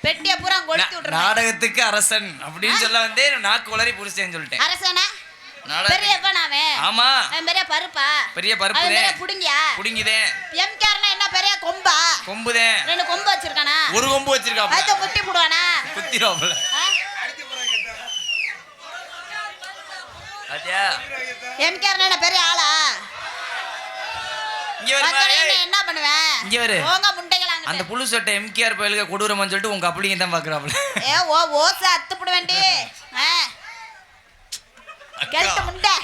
பெட்டிய பூரா கொளுத்தி விட்டுறேன். நாடகத்துக்கு அரசன் அப்படின்னு சொல்ல வந்து நாக்கு உளறி புடிச்சேன்னு சொல்லிட்டேன். அரசனா பெரியப்பா நாவே. ஆமா அவன் பெரிய பருப்பா. பெரிய பருப்பு அவன் பெரிய புடிங்கியா. புடிங்கிதே. எம்கேர்னா என்ன பெரிய கொம்பா. கொம்புதே. 2 கொம்பு வச்சிருக்கானா. ஒரு கொம்பு வச்சிருக்கான். அத குத்தி போடுவானா. குத்திரோம்ல. அடிச்சு போறாங்க. அடியா. எம்கேர்னா என்ன பெரிய ஆளா. இங்க வர என்ன பண்ணுவேன். இங்க வர. போங்க முண்டைகளாங்க. அந்த புளு சட்டை எம்கேஆர் பயலுக கொடூரமான்னு சொல்லிட்டு உங்க அப்படிங்க தான் பாக்குறாப்ல. ஏ ஓச அத்து போட வேண்டி. கெட்ட முண்டை.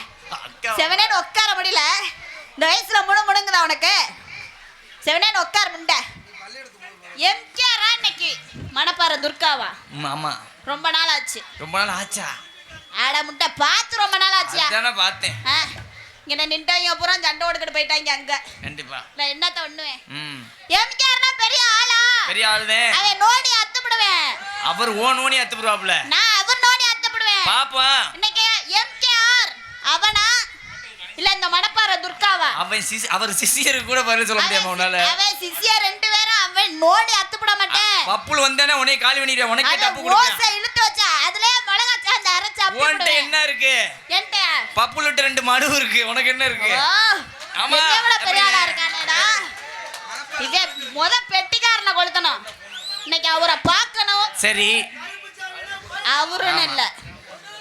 செவனேன்னு உட்கார முடியல. இந்த வயசுல முணுங்குதா உனக்கு. செவனேன்னு உட்கார முண்டை. எம்கேஆரா இன்னைக்கு மணப்பாறை துர்காவா. ஆமா ரொம்ப நாள் ஆச்சு. ரொம்ப நாள் ஆச்சா. ஆட முண்டை பார்த்து ரொம்ப நாள் ஆச்சியா. அதானே பார்த்தேன். இங்க நின்றாங்க பூரா சண்டை ஓடிக்கிட்டு போயிட்டாங்க அங்க. கண்டிப்பா நான் என்னத்த ஒண்ணுவேன். எம்கேஆர்னா பெரிய ஆளா. பெரிய ஆளுதே. அவன் நோடி அத்துப்படுவேன். அவர் ஓனோனி அத்துப்படுவாப்ல. நான் அவர் நோடி அத்துப்படுவேன். பாப்பா இன்னைக்கு எம்கேஆர் அவனா இல்ல இந்த மணப்பாறை துர்காவா. அவர் சிசியர் கூட பதில் சொல்ல முடியாம உன்னால. அவன் சிசியர் 2 பேரும் அவன் நோடி அத்துப்பட மாட்டேன். பப்புல் வந்தானே உன்னை காலி பண்ணிடுவேன். உனக்கு டப்பு கொடுப்பேன். ஓசை இழுத்து வச்சா அதுலயே மிளகாய் சாந்து அரைச்சு அப்படியே. உன்கிட்ட என்ன இருக்கு. என்கிட்ட பப்புல் விட்டு 2 மடு இருக்கு. உனக்கு என்ன இருக்கு. ஆமா எவ்வளவு பெரிய ஆளா இருக்கானேடா. இதே பெட்டிக்காரனை கொளுத்தணும். இன்னைக்கு அவரை பார்க்கணும். சரி அவருன்னு இல்ல.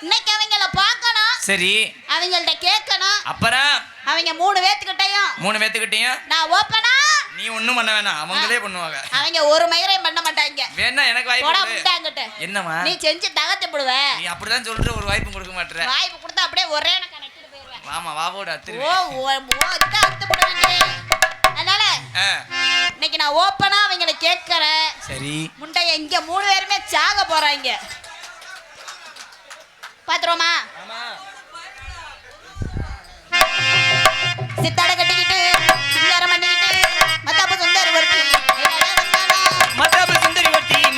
இன்னைக்கு அவங்கள பார்க்கணும். சரி அவங்கள்ட்ட கேட்கணும். அப்புறம் அவங்க 3 பேத்துக்கிட்டையும் நான் ஓப்பனா. நீ ஒண்ணும் பண்ண வேணாம். அவங்களே பண்ணுவாங்க. அவங்க ஒரு மயிரையும் பண்ண மாட்டாங்க. வேணா எனக்கு வாய்ப்பு கொடு. என்னமா நீ செஞ்சு தகத்தி போடுவே. நீ அப்படிதான் சொல்ற. ஒரு வாய்ப்பு கொடுக்க மாட்டற. வாய்ப்பு கொடுத்தா அப்படியே ஒரே கணக்கிட்டு போயிடுவேன். ஆமா வாவோட அத்து. அத்து போடுவீங்க. அதனால இன்னைக்கு நான் ஓப்பனா அவங்கள கேட்கறேன். சரி முண்டை இங்க 3 பேருமே சாக போறாங்க. பாத்துறோமா. சித்தாட கட்டிக்கிட்டு சிங்காரம் பண்ணிக்கிட்டு மத்தாப்பு சுந்தரி ஒருத்தி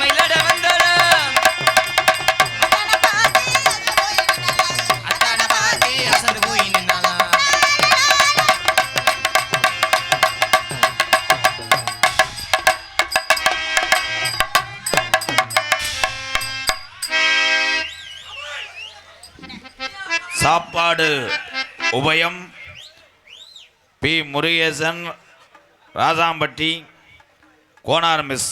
மயிலாட வந்தாளா. அத்தான பாட்டி அசந்து போய் நின்னாளா. சாப்பாடு உபயம் பி முருகேசன் ராசாம்பட்டி கோனார் மிஸ்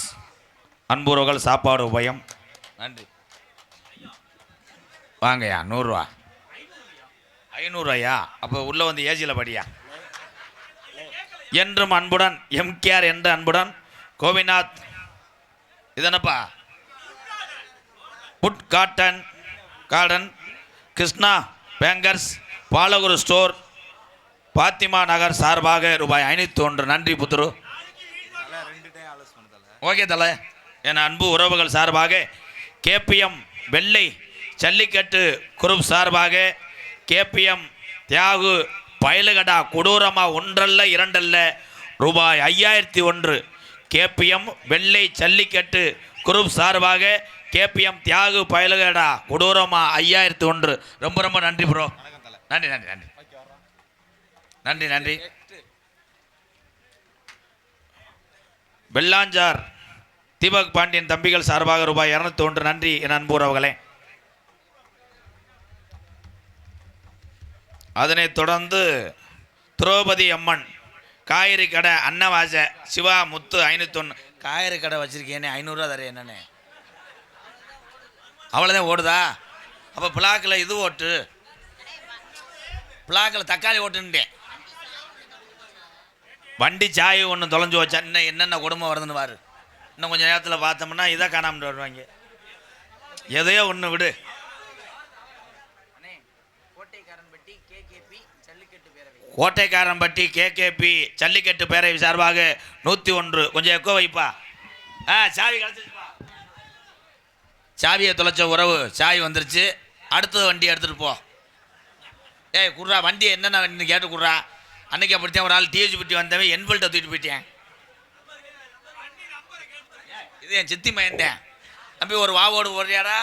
அன்புறவுகள் சாப்பாடு உபயம். நன்றி. வாங்கய்யா 100 ரூபா. 500 ரூபாயா. அப்போ உள்ள வந்து ஏசியில் படியா. என்றும் அன்புடன் எம்கேஆர் என்ற அன்புடன் கோபிநாத். இதனப்பா food garden Krishna bankers Balaguru store Fatima Nagar சார்பாக ரூபாய் 501. நன்றி புத்துரு. ஓகே தலை. என் அன்பு உறவுகள் சார்பாக கேபிஎம் வெள்ளை ஜல்லிக்கட்டு குரூப் சார்பாக கேபிஎம் தியாகு பயலுகடா கொடூரமா 1 அல்ல 2 அல்ல ரூபாய் 5001. கேபிஎம் வெள்ளை ஜல்லிக்கட்டு குரூப் சார்பாக கேபிஎம் தியாகு பயலுகடா கொடூரமா 5001. ரொம்ப ரொம்ப நன்றி ப்ரோ. நன்றி நன்றி நன்றி நன்றி நன்றி. வெள்ளாஞ்சார் தீபக் பாண்டியன் தம்பிகள் சார்பாக ரூபாய் 201. நன்றி என் அன்புறவுகளே. அதனைத் தொடர்ந்து திரௌபதி அம்மன் காய்கறி கடை அன்னவாச சிவா முத்து 501. காய்கறி கடை வச்சிருக்கேனே 500 ரூபா தரேன் என்னண்ணே. அவ்வளோதான் ஓடுதா. அப்போ பிளாக்கில் இது ஓட்டு. பிளாக்கில் தக்காளி ஓட்டுன்ட்டேன். வண்டி சாய் ஒன்று தொலைஞ்சு வச்சா இன்னும் என்னென்ன குடும்பம் வருதுன்னு பாரு. இன்னும் கொஞ்சம் நேரத்தில் பார்த்தோம்னா இதை காணாமல் வருவாங்க. எதையோ ஒன்று விடு. கோட்டைக்காரன்பட்டி கேகேபி ஜல்லிக்கட்டு பேரவை சார்பாக 101. கொஞ்சம் எக்கோ வைப்பா. சாவி கிடச்சிருப்பா. சாவியை தொலைச்ச உறவு சாவி வந்துருச்சு. அடுத்தது வண்டி எடுத்துகிட்டு போ. ஏய் குர்ரா வண்டியை என்னென்ன வண்டி கேட்டு குர்ரா. அன்னைக்கு அப்படித்தான் ஒரு ஆள் டிஹெச் பட்டி வந்தவன் என்பல்ட்ட தூக்கிட்டு போயிட்டேன். இது என் சித்தி மயந்தேன். தம்பி ஒரு வாவோடு ஓடுறியாடா.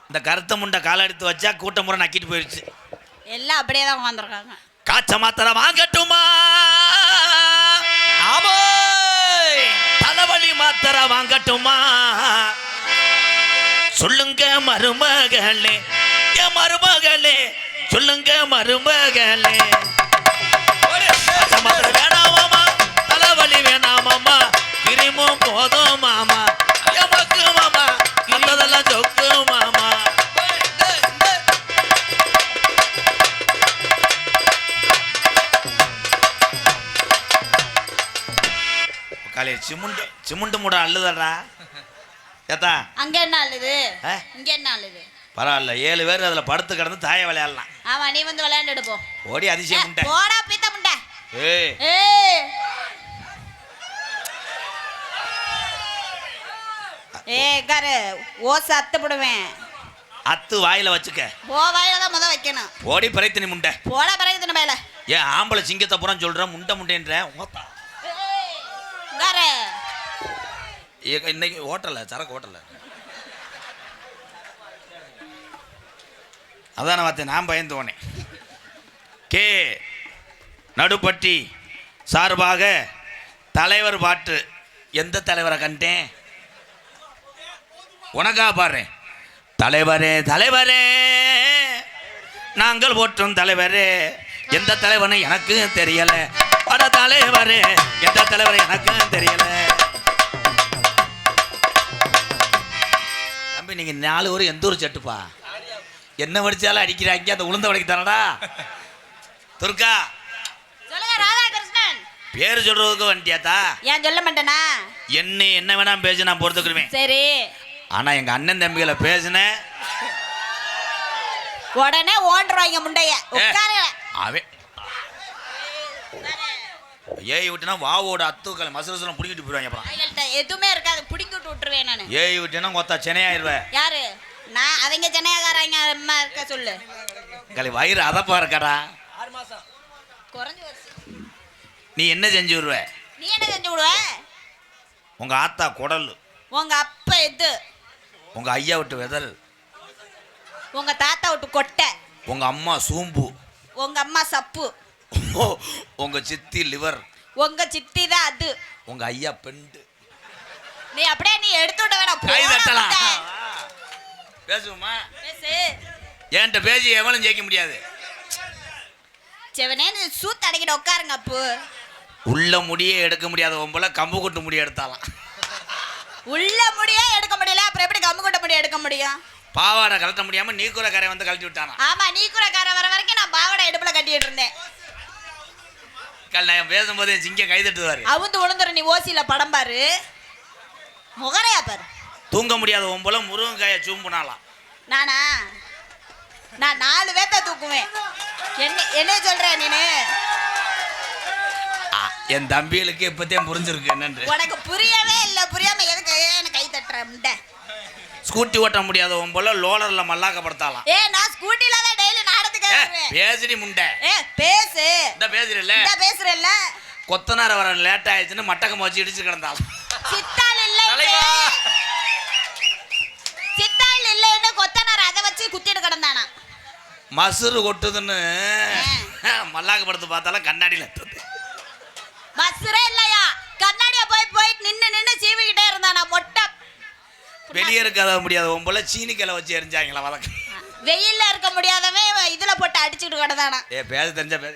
இந்த கருத்த முண்டை காலை எடுத்து வச்சா கூட்டம் முறை நக்கிட்டு போயிடுச்சு. எல்லாம் அப்படியே தான் உட்காந்துருக்காங்க. காய்ச்ச மாத்திரம் வாங்கட்டுமா. தலைவலி மாத்திர வாங்கட்டுமா சொல்லுங்க மருமகளே என் மருமகளே சொல்லுங்க மருமகளே மாத்திர வேணாமாமா தலைவலி வேணாமாமா கிரிமும் போதும் மாமா எமக்கு மாமா கிரிமதெல்லாம் சொக்கு மாமா காலையில் சிமுண்டு மூட அள்ளுதடா ஏத்தா அங்க என்ன அழுது இங்க என்ன அழுது பரவாயில்ல 7 பேர் அதுல படுத்து கிடந்து தாய விளையாடலாம் ஆமா நீ வந்து விளையாண்டுட்டு போ ஓடி அதிசயம் முண்டை போடா பீத்த முண்டை ஏய் காரு ஓசை அத்து போடுவேன் அத்து வாயில வச்சுக்க போ வாயில தான் முத வைக்கணும் ஓடி பறைத்தனி முண்டை போடா பறைத்தனி மேல ஏன் ஆம்பளை சிங்கத்தை புறம் சொல்ற முண்டை முண்டைன்ற காரு இன்னைக்கு ஹோட்டல்ல சரக்கு ஹோட்டல்ல அதான் பார்த்தேன் நான் பயந்து போனேன் கே நடுப்பட்டி சார்பாக தலைவர் பாட்டு எந்த தலைவரை கண்டேன் உனக்கா பாரு தலைவரே தலைவரே நாங்கள் போற்றும் தலைவரே எந்த தலைவனை எனக்கு தெரியல பட தலைவரே எந்த தலைவரை எனக்கு தெரியல தம்பி நீங்க 4 ஊர் எந்த ஊர் செட்டுப்பா என்ன படிச்சாலும் அடிக்கிறாங்க அந்த உளுந்த வடைக்கு தானடா துர்கா சொல்லுங்க ராதாகிருஷ்ணன் பேரு சொல்றதுக்கு வண்டியாத்தா ஏன் சொல்ல மாட்டேனா என்ன வேணா பேச நான் பொறுத்துக்கிடுவேன் சரி ஆனா எங்க அண்ணன் தம்பிகளை பேசினேன் உடனே ஓடுறாங்க முண்டைய உட்காரு அவன் ஏய் விட்டுனா வாவோட அத்துக்களை மசரசலம் புடிக்கிட்டு போயிடுவாங்க அப்புறம் எதுவுமே இருக்காது புடிங்கிட்டு விட்டுருவேன் நானு ஏய் விட்டுனா கொத்தா சென்னையாயிருவேன் யாரு நான் அவங்க சென்னையாக்காரங்க அம்மா இருக்க சொல்லு களி வயிறு அதப்பா இருக்கடா 6 மாசம் குறைஞ்சு வருஷம் நீ என்ன செஞ்சு விடுவ நீ என்ன செஞ்சு விடுவ உங்க ஆத்தா குடல் உங்க அப்பா எது உங்க ஐயா விட்டு வெதல் உங்க தாத்தா விட்டு கொட்டை உங்க அம்மா சூம்பு உங்க அம்மா சப்பு உங்க சித்தி லிவர் உங்க சித்தி தான் அது உங்க ஐயா பெண்டு நீ அப்படியே நீ எடுத்து விட வேணாம் கை தட்டலாம் பேசுவோமா பேசு என்கிட்ட பேசி எவனும் ஜெயிக்க முடியாது செவனே சூத்து அடைக்கிட்டு உட்காருங்க அப்பு உள்ள முடியே எடுக்க முடியாத போல கம்பு கொட்டு முடிய எடுத்தாலாம் உள்ள முடியே எடுக்க முடியல அப்புறம் எப்படி கம்பு கொட்ட முடிய எடுக்க முடியும் பாவாடை கழட்ட முடியாம நீக்குற கரை வந்து கழட்டி விட்டானா ஆமா நீக்குறக்கார வர வரைக்கும் நான் பாவாடை இடுப்புல கட்டிட்டு இருந்தேன் நான் பேசும்போது என் சிங்க கை தட்டுவாரு அவுந்து உளுந்துற நீ ஓசியில படம் பாரு முகரையா பாரு தூங்க முடியாத போல முருங்கைக்காய சூம்புனாலாம் நானா நான் 4 பேத்த தூக்குவேன் என்ன சொல்ற நீனு என் தம்பிகளுக்கு இப்பதான் புரிஞ்சிருக்கு என்னன்னு உனக்கு புரியவே இல்ல புரியாம எதுக்கு கை தட்டுற முண்டை ஸ்கூட்டி ஓட்ட முடியாத போல லோலர்ல மல்லாக்கப்படுத்தாலாம் நான் ஸ்கூட்டில தான் டெய்லி நாடத்துக்கு வருவேன் பேசுடி முண்டை பேசு இந்த பேசுறல்ல இந்த பேசுறல்ல கொத்தனார வர லேட் ஆயிடுச்சுன்னு மட்டக்கம் வச்சு இடிச்சு கிடந்தாலும் சித்தாள் இல்ல சித்தாள் இல்லன்னு கொத்தனார் அதை வச்சு குத்திட்டு கிடந்தானா மசுறு கொட்டுதுன்னு மல்லாக்கப்படுத்து பார்த்தாலும் கண்ணாடியில மசுரே இல்லையா கண்ணாடியா போய் நின்னு சீவிக்கிட்டே இருந்தானா மொட்டை வெளியே இருக்காத முடியாத போல சீனிக்கலை வச்சு எரிஞ்சாங்களா வழக்கு வெயில்ல இருக்க முடியாதவன் இதுல போட்டு அடிச்சுட்டு கிடந்தானா பேச தெரிஞ்சா பேச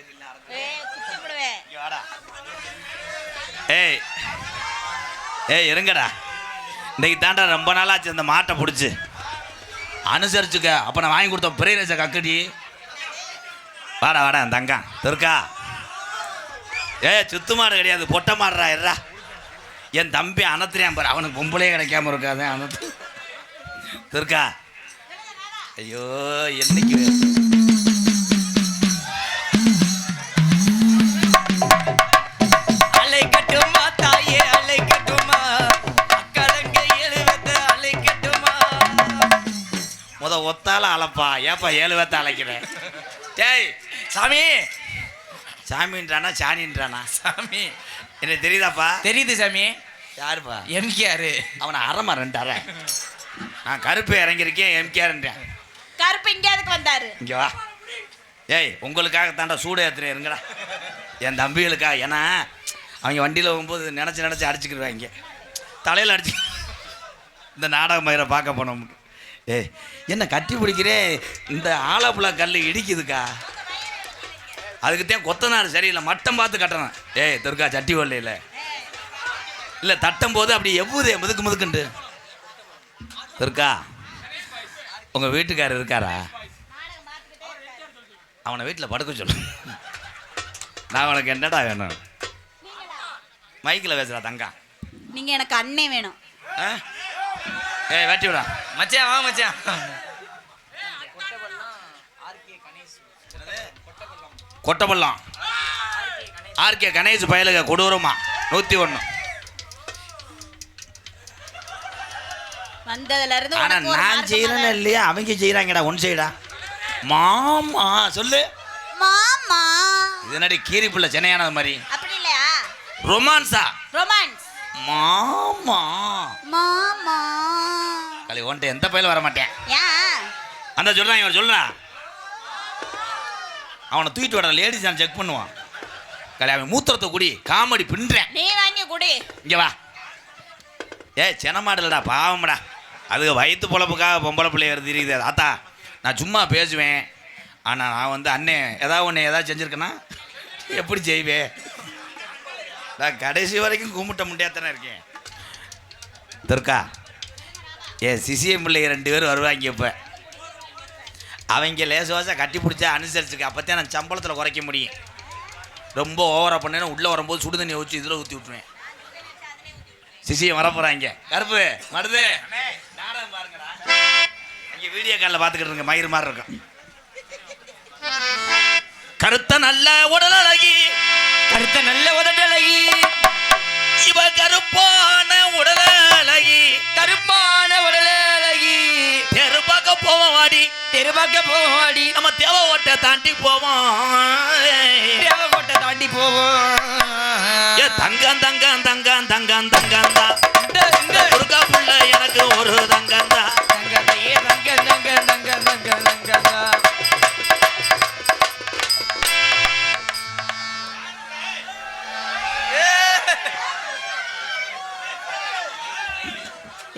ஏய் இருங்கடா இன்னைக்கு தாண்டா ரொம்ப நாளாச்சு இந்த மாட்டை பிடிச்சி அனுசரிச்சுக்க அப்போ நான் வாங்கி கொடுத்த பெரிய ரேச கக்கடி வாடா வாடா தங்கா துர்கா சுத்து மாடு கிடையாது பொட்டை மாடுறா இருறா என் தம்பி அனத்துறியான் பாரு அவனுக்கு பொம்பளையே கிடைக்காம இருக்காது அனத்து துர்கா ஐயோ என்னைக்கு அலை கட்டுமா தாயே அலை கட்டுமா அக்கடங்க எழுவத்த அலை கட்டுமா முத ஒத்தால அழைப்பா ஏப்பா 7 பேத்த அழைக்கிறேன் டேய் சாமி சாமின்றானா சாணின்றானா சாமி எனக்கு தெரியுதாப்பா தெரியுது சாமி யாருப்பா எம்கேஆர் அவனை அறமா 2 அரை நான் கருப்பு இறங்கியிருக்கேன் எம்கேஆர்ன்றேன் கருப்பு இங்க எதுக்கு வந்தாரு இங்க வா ஏய் உங்களுக்காக தாண்டா சூடு ஏற்றுறேன் இருங்கடா என் தம்பிகளுக்காக ஏன்னா அவங்க வண்டியில் போகும்போது நினச்சி அடிச்சுக்கிடுவாங்க தலையில் அடிச்சு இந்த நாடக மயிரை பார்க்க போனோம். என்ன கட்டி பிடிக்கிறே, இந்த ஆலப்புழா கல் இடிக்குதுக்கா. அதுக்குத்தான் கொத்தனார் சரியில்லை, மட்டம் பார்த்து கட்டணும். துர்கா சட்டி வரல இல்லை தட்டும் போது அப்படி எவ்வளோ முதுக்கு முதுக்குண்டு. துர்கா உங்கள் வீட்டுக்காரர் இருக்காரா? அவனை வீட்டில் படுக்க சொல்லு. நான் உனக்கு என்னடா வேணும்? மைக்கில் பேசுகிறா தங்கா. நீங்க எனக்கு அண்ணே வேணும். வெட்டி விடா மச்சான். வா மச்சான். கொட்டப்பள்ளம் ஆர்கே கணேஷ் பயலுக கொடூரமா 101. வந்ததுல இருந்து ஆனா நான் செய்யறேன்னு இல்லையா, அவங்க செய்யறாங்கடா. ஒன் சைடா மாமா சொல்லு. மாமா இதனடி கீரி புள்ள சென்னையானது மாதிரி. அப்படி இல்லையா? ரொமான்ஸா? ரொமான்ஸ். மாமா மாமா கலை ஒன்ட்ட எந்த பயில வர மாட்டேன். ஏன் அந்த சொல்றான், இவர் சொல்றா. அவனை தூக்கிட்டு வர லேடிஸ் நான் செக் பண்ணுவான். கலை அவன் மூத்திரத்தை குடி காமெடி பின்றேன். நீ வாங்கி குடி. இங்க வா. செனமாடலடா பாவம்டா. அது வயிற்று பொழப்புக்காக பொம்பளை பிள்ளைய தெரியுது. ஆத்தா நான் சும்மா பேசுவேன். ஆனால் நான் வந்து அண்ணே ஏதாவது ஒன்று ஏதாவது செஞ்சுருக்கேன்னா எப்படி செய்வேன்? நான் கடைசி வரைக்கும் கும்பிட்ட முடியாதானே இருக்கேன். துர்கா சிசிஎம் பிள்ளைங்க 2 பேர் வருவாங்க. இப்போ அவங்க லேசுவாசாக கட்டி பிடிச்சா அனுசரிச்சுக்க. அப்போத்தான் நான் சம்பளத்தில் குறைக்க முடியும். ரொம்ப ஓவராக பண்ணேன்னா உள்ளே வரும்போது சுடு தண்ணி வச்சு இதில் ஊற்றி விட்ருவேன். சிசியை வரப்போறாங்க. கருப்பு மருது நாடகம் பாருங்கடா. இங்க வீடியோ காலில் பார்த்துக்கிட்டு இருங்க, மயிர் மாதிரி இருக்கும். கருத்த நல்ல உடல் அழகி, கருத்த நல்ல உதட்டழகி, இவ கருப்பான உடல் அழகி, கருப்பான உடலழகி. தெருபாக்க போவோம் வாடி, தெருபாக்க போவாடி, நம்ம தேவை ஓட்டை தாண்டி போவோம். தேவகோட்டை தாண்டி போவோம். தங்கம் தங்கம் தங்கம் தங்கம் தங்கம் தான் துர்கா புள்ள எனக்கு ஒரு தங்கம் தான்.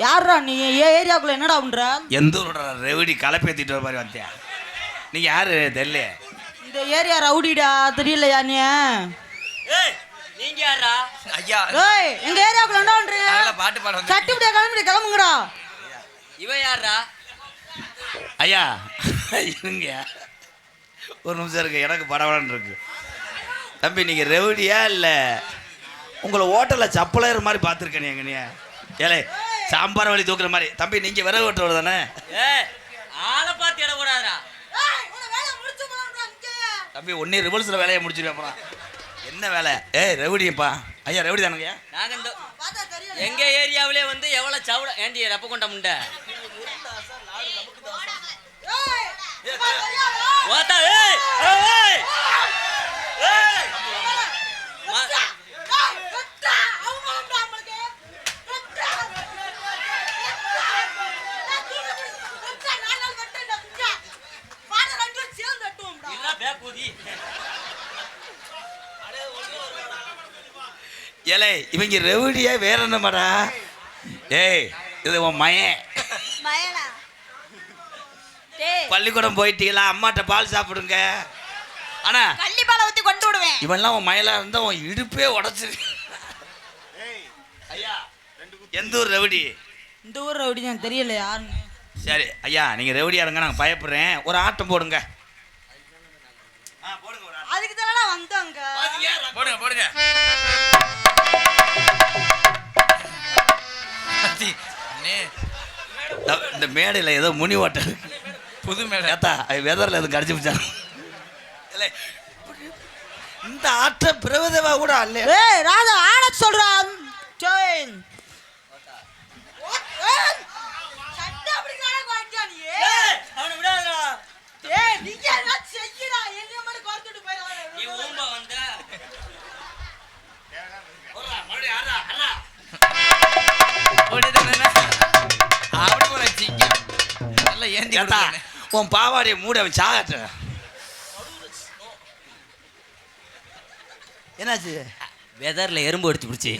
யாரா நீ ஏரியாக்குள்ள என்னடா பண்ற? எந்த ஊரோட ரெவடி கலப்பேத்திட்டு வர மாதிரி வந்தியா? நீங்க யாரு தெரியல? இந்த ஏரியா ரவுடிடா, தெரியலையா நீ? நீங்க யாரா? ஐயா ஏய் எங்க ஏரியாக்குள்ள என்ன பண்றீங்க? நல்லா பாட்டு பாட வந்து சட்டிபடியா கிளம்புங்கடா. இவ யாரா? ஐயா இருங்க ஒரு நிமிஷம் இருக்கு, எனக்கு படவடன்னு இருக்கு. தம்பி நீங்க ரெவடியா இல்ல உங்களை ஹோட்டலில் சப்பலையர் மாதிரி பார்த்துருக்கேன். எங்க நீ ஏலே சாம்பார் வழி தூக்குற மாதிரி. தம்பி நீங்க விறகு வெட்டுறது தானே? ஆளை பார்த்து இட கூடாதா? தம்பி ஒன்னே ரிவல்ஸில் வேலையை முடிச்சிருவேன். அப்புறம் என்ன வேலை? ரெவடியப்பா. ஐயா ரெவடி தானுங்கய்யா. நாங்க இந்த எங்க ஏரியாவிலே வந்து எவ்வளவு சவுட ஏண்டி ரப்ப கொண்ட முண்டை ஓத்தா. ஏய் ஏய் ஏய் ஏலே இவங்க ரெவடியா வேற என்னமாடா? ஏய் இது உன் மயன். மயனா டேய் பள்ளிக்கூடம் போயிட்டீங்களா? அம்மாட்ட பால் சாப்பிடுங்க. ஆனா கள்ளிப்பாலை ஊத்தி கொண்டு விடுவேன். இவன்லாம் உன் மயிலா இருந்தா உன் இடுப்பே உடச்சிரு. ஐயா எந்த ஊர் ரெவடி? இந்த ஊர் ரவுடி தான், தெரியல யாருன்னு. சரி ஐயா நீங்க ரெவடியா இருங்க, நாங்கள் பயப்படுறேன். ஒரு ஆட்டம் போடுங்க. அதுக்கு தானடா வந்தாங்க. போடுங்க போடுங்க. இந்த மேடையில் ஏதோ முனி ஓட்டம் இருக்கு. புது மேடை ஏத்தா வெதரில் எதுவும் கடிச்சு பிடிச்சாங்க. இந்த ஆட்டம் பிரபதேவா கூட அல்ல. ஏய் ராஜா ஆட சொல்றான். ஜெயின் சட்டை அப்படி காண மாட்டியா நீ? அவனை விடாதடா. ஏய் நீ என்ன செய்யடா? என்ன மட்டும் கோர்த்துட்டு நீ போயிடாத. ஊம்ப வந்த அப்படி போல சிங்கம் நல்லா ஏந்தி ஏத்தா உன் பாவாடியை மூட அவன் சாகட்ட. என்னாச்சு? வெதர்ல எறும்பு அடிச்சு பிடிச்சி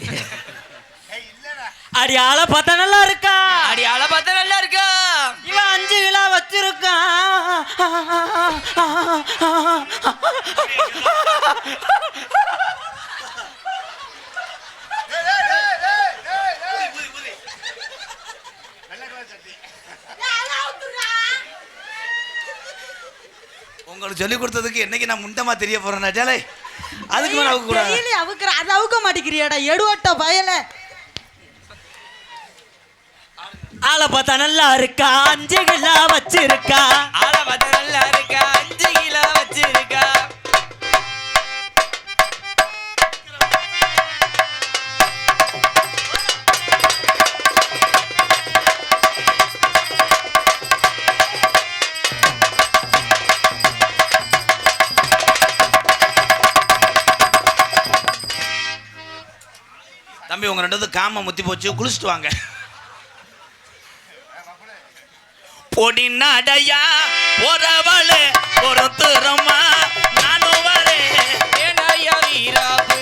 அடி ஆளை பார்த்தா நல்லா இருக்கா. அடி ஆளை பார்த்தா நல்லா இருக்கா. இவன் 5 கிலோ வச்சிருக்கான். உங்களுக்கு சொல்லி கொடுத்ததுக்கு என்னைக்கு நான் முண்டமா தெரிய போறேன் ஜாலே. அதுக்கு மேல அவுக்க கூடாது. டெய்லி அவுக்குற அது அவுக்க மாட்டேங்கிறியாடா எடுவட்ட பயல. ஆளை பார்த்தா நல்லா இருக்கா. 5 கிலோ வச்சிருக்கா. ஆளை பார்த்தா நல்லா இருக்கா. 5 கிலோ வச்சிருக்கா. தம்பி உங்க ரெண்டு காம முத்தி போச்சு, குளிச்சுட்டு வாங்க. பொடி நடையா போறவளே பொறுத்துறமா நானும் வரேன். ஏனாயா வீராப்பு.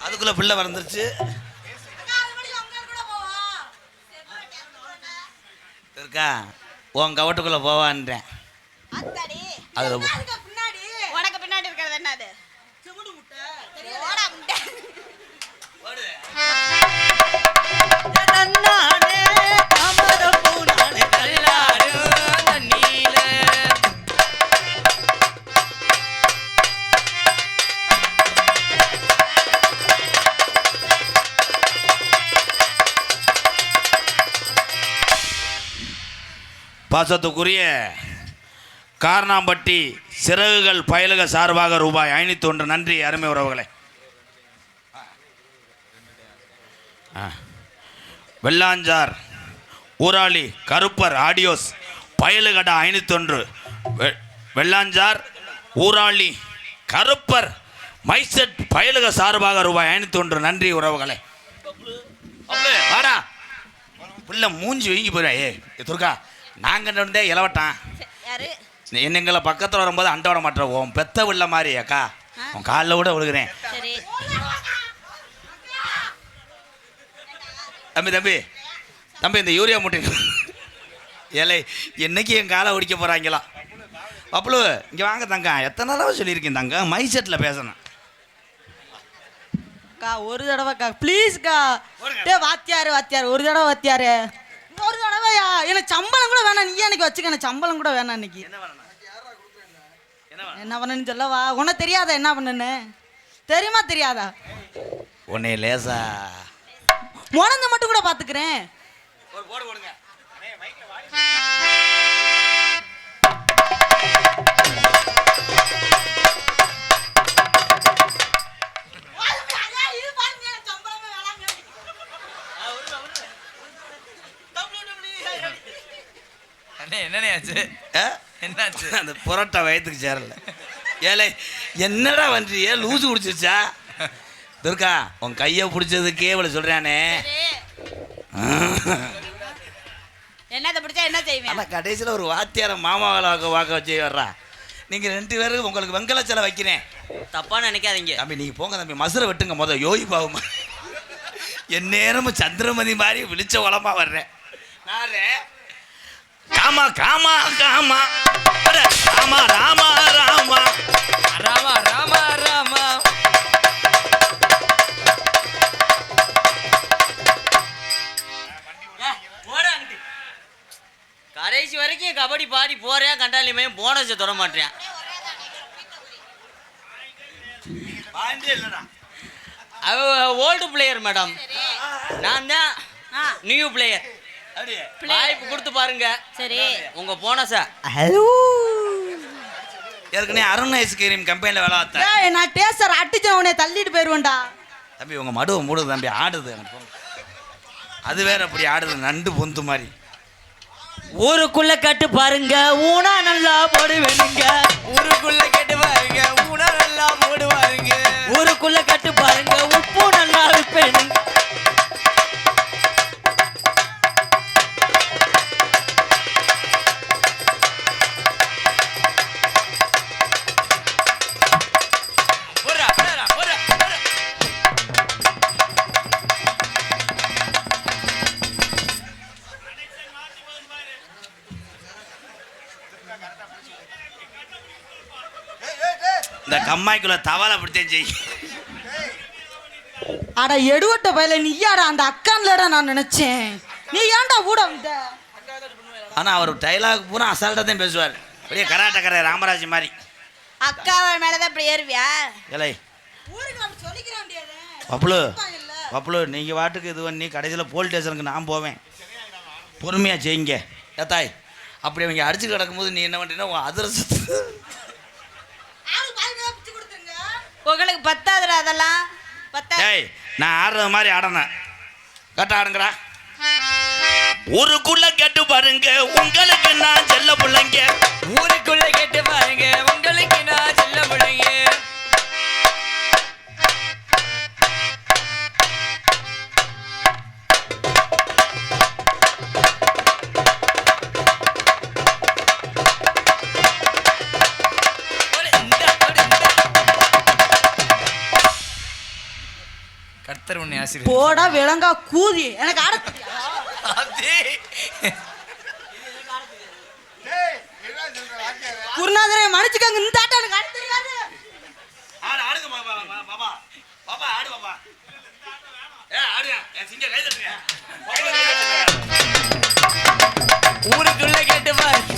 அதுக்குள்ள பிள்ளை வந்துருச்சு. இருக்கா உன் கவட்டுக்குள்ள போவான்றேன். அதுல பின்னாடி உனக்கு பின்னாடி இருக்கிறது என்னது? ஓடா முட்டை. தன்னானே தாமரம் பூனானே நல்லாடு தண்ணீல. பாசத்துக்குரிய காரணாம்பட்டி சிறகுகள் பயலுக சார்பாக ரூபாய் 501. நன்றி அருமை உறவுகளே. வெள்ளாஞ்சார் ஊராளி கருப்பர் ஆடியோஸ் பயலுகடா 501. வெள்ளாஞ்சார் ஊராளி கருப்பர் மைசெட் பயலுக சார்பாக ரூபாய் 501. நன்றி உறவுகளே. வாடா பிள்ளை மூஞ்சி வீங்கி போயிடா. துர்கா நாங்கள் இருந்தே இளவட்டான் யாரு? என்னங்களை பக்கத்தில் வரும்போது அண்டை விட மாட்டேன். உன் பெத்த வில்ல மாதிரி அக்கா உன் காலில் கூட விழுகிறேன். சரி. தம்பி தம்பி தம்பி இந்த யூரியா மூட்டை ஏலே என்னைக்கு என் காலை ஒடிக்க போகிறாங்களா? அப்புளு இங்கே வாங்க தங்க. எத்தனை தடவை சொல்லியிருக்கேன் தங்க மைசெட்டில் பேசணும். கா ஒரு தடவைக்கா ப்ளீஸ்க்கா. டே வாத்தியாரு வாத்தியார் ஒரு தடவை வாத்தியாரு ஒரு தடவையா. எனக்கு சம்பளம் கூட வேணாம். நீ எனக்கு வச்சுக்க. எனக்கு சம்பளம் கூட வேணாம். இன்னைக்கு என்ன பண்ணன்னு சொல்லவா? உனக்கு தெரியாதா என்ன பண்ணுன்னு? தெரியுமா தெரியாதா? உன்னை லேசா முடந்த மட்டும் கூட பாத்துக்கிறேன். என்னண்ணே ஆச்சு? என்னாச்சு? அந்த புரோட்டா வயிற்றுக்கு சேரல. ஏலே என்னடா வண்டியே லூசு குடிச்சிருச்சா? துர்கா உன் கையை பிடிச்சதுக்கே இவ்வளோ சொல்கிறானே. என்னதை பிடிச்சா என்ன செய்வேன்? ஆனால் கடைசியில் ஒரு வாத்தியார மாமாவை வாக்க வச்சு வர்றா. நீங்கள் 2 பேரும் உங்களுக்கு வெங்கல சிலை வைக்கிறேன். தப்பா நினைக்காதீங்க தம்பி நீங்கள் போங்க தம்பி. மசுரை வெட்டுங்க மொதல். யோகி பாவமா என் நேரமும் சந்திரமதி மாதிரி விழிச்ச உளமா வர்றேன். காமா காமா காமா ராமா ராமா ராமா ராமா ராமா ராமா. கடைசி வரைக்கும் கபடி பாடி போறேன். கண்டாலியுமே போனஸை தொட மாட்டேன். அவ ஓல்டு பிளேயர் மேடம். நான் தான் நியூ பிளேயர். வாய்ப்பு கொடுத்து பாருங்க. சரி. உங்க போனஸா ஏற்கனவே அருண் ஐஸ்கிரீம் கம்பெனியில் வேலை பார்த்தேன். ஏய் நான் டேஸ்டர் அடிச்ச உடனே தள்ளிட்டு போயிருவேன்டா. தம்பி உங்கள் மடுவை மூடுது தம்பி. ஆடுது அது வேற அப்படி ஆடுது நண்டு பொந்து மாதிரி. ஊருக்குள்ள கட்டு பாருங்க ஊனா நல்லா போடுவேனுங்க. ஊருக்குள்ள கேட்டு பாருங்க ஊனா நல்லா போடுவாருங்க. ஊருக்குள்ள கட்டு பாருங்க உப்பு நல்லா விற்பேனுங்க. இந்த கம்மாய்க்குள்ள தவாலை பிடிச்சேன் செய். அட எடுவட்ட பையில நீயாடா அந்த அக்கான்லடா நான் நினைச்சேன். நீ ஏன்டா கூட வந்த? ஆனா அவர் டைலாக் பூரா அசால்ட்டா தான் பேசுவார். அப்படியே கராட்டக்கார ராமராஜ் மாதிரி. அக்காவை மேலதான் இப்படி ஏறுவியா? ஏலை ஊருக்கு அப்படி சொல்லிக்கிற வேண்டியது. பப்புளு நீங்க வாட்டுக்கு இது பண்ணி கடைசியில் போலீஸ் ஸ்டேஷனுக்கு நான் போவேன். பொறுமையா செய்யுங்க ஏத்தாய். அப்படி அவங்க அடிச்சு கிடக்கும்போது நீ என்ன பண்ணுறீங்கன்னா உன் அதிரசத்து உங்களுக்கு பத்தாதுடா அதெல்லாம். பத்தாது. ஏய் நான் ஆடுறது மாதிரி ஆடணும். கரெக்டாக ஆடுங்கடா. ஊருக்குள்ள கேட்டு பாருங்க உங்களுக்கு நான் செல்ல பிள்ளைங்க. ஊருக்குள்ள கேட்டு பாருங்க உங்களுக்கு நான் செல்ல முடியுங்க. கர்த்தர் உன்னை ஆசீர்வதிப்பார். போடா விலங்கா கூதி. எனக்கு ஆட குருநாதரே மன்னிச்சுக்கங்க. இந்த ஆட்டம் எனக்கு ஆட தெரியாது. ஆடுங்க பாபா பாபா ஆடு பாபா. ஆடுங்க என் சிங்க கை தட்டுங்க. ஊருக்குள்ள கேட்டு பாருங்க.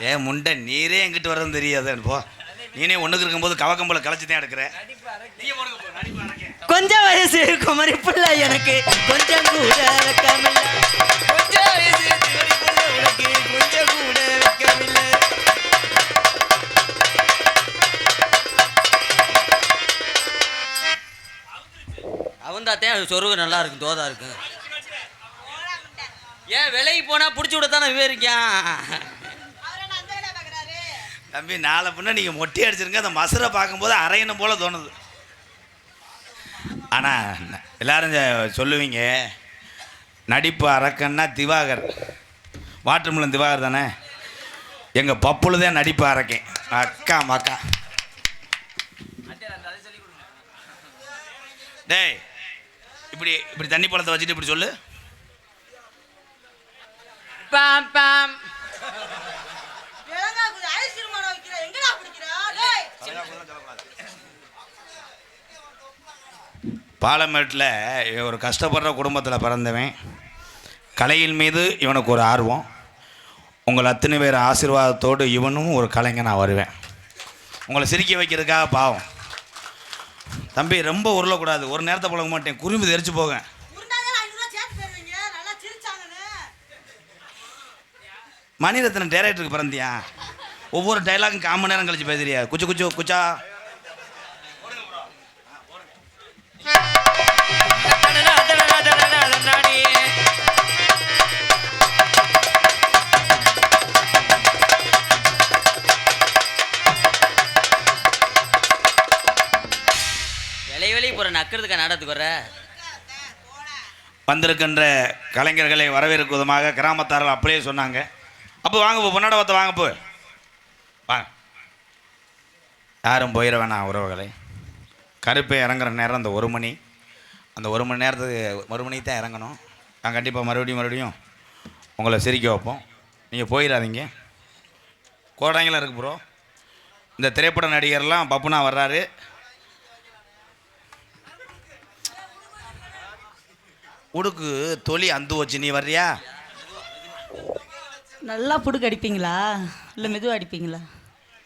ஏன் முண்டை நீரே எங்கிட்ட வரதுன்னு தெரியாது போ. நீனே ஒண்ணுக்கு இருக்கும்போது கவக்கம்பளை கலைச்சி தான் எடுக்கிற. கொஞ்சம் வயசு குமரி பிள்ளை எனக்கு கொஞ்சம் கூட வெக்கமில்ல. கொஞ்சம் வயசு உனக்கு கொஞ்சம் கூட வெக்கமில்லை. அவன்தாத்தேன் சொருகு நல்லா இருக்கும், தோதா இருக்கும். ஏன் விலைக்கு போனா பிடிச்சி விடத்தானே விவரிக்கான். தம்பி நாளை பின்ன நீங்கள் மொட்டை அடிச்சிருங்க. அந்த மசுரை பார்க்கும்போது அரையணும் போல தோணுது. ஆனால் எல்லாரும் சொல்லுவீங்க நடிப்பு அரக்கன்னா திவாகர், வாட்டர்மிலன் திவாகர் தானே. எங்கள் பப்புல தான் நடிப்பு அரக்கேன். அக்கா மக்கா டேய் இப்படி இப்படி தண்ணி பழத்தை வச்சுட்டு இப்படி சொல்லு. Bomb bomb. பாலமேட்டில் ஒரு கஷ்டப்படுற குடும்பத்தில் பிறந்தவன். கலையின் மீது இவனுக்கு ஒரு ஆர்வம். உங்கள் அத்தனை பேர் ஆசீர்வாதத்தோடு இவனும் ஒரு கலைஞனாக வருவேன். உங்களை சிரிக்க வைக்கிறதுக்காக பாவம் தம்பி ரொம்ப உருளக்கூடாது. ஒரு நேரத்தை பழக மாட்டேன், குறும்பு தெரிச்சு போக. மணிரத்னம் டைரக்டருக்கு பிறந்தியா? ஒவ்வொரு டைலாகும் 1/4 மணி நேரம் கழிச்சு பேசுறியா? குச்சு குச்சு குச்சா. வெளியே போற நக்கிறதுக்கா நாடகத்துக்கு வர. வந்திருக்கின்ற கலைஞர்களை வரவேற்கும் விதமாக கிராமத்தார்கள் அப்படியே சொன்னாங்க. அப்போ வாங்க போ, பொன்னாட பார்த்து வாங்க போ, வாங்க. யாரும் போயிட வேணாம் உறவுகளை. கருப்பை இறங்குற நேரம் அந்த 1 மணி. அந்த 1 மணி நேரத்துக்கு 1 மணிக்கு தான் இறங்கணும். நான் கண்டிப்பாக மறுபடியும் உங்களை சிரிக்க வைப்போம். நீங்கள் போயிடாதீங்க. கோடாங்கலாம் இருக்கு ப்ரோ. இந்த திரைப்பட நடிகர்லாம் பப்புனா வர்றாரு. உடுக்கு தொலி அந்து வச்சு நீ வர்றியா? நல்லா புடுக்கு அடிப்பீங்களா இல்லை மெதுவாக அடிப்பீங்களா?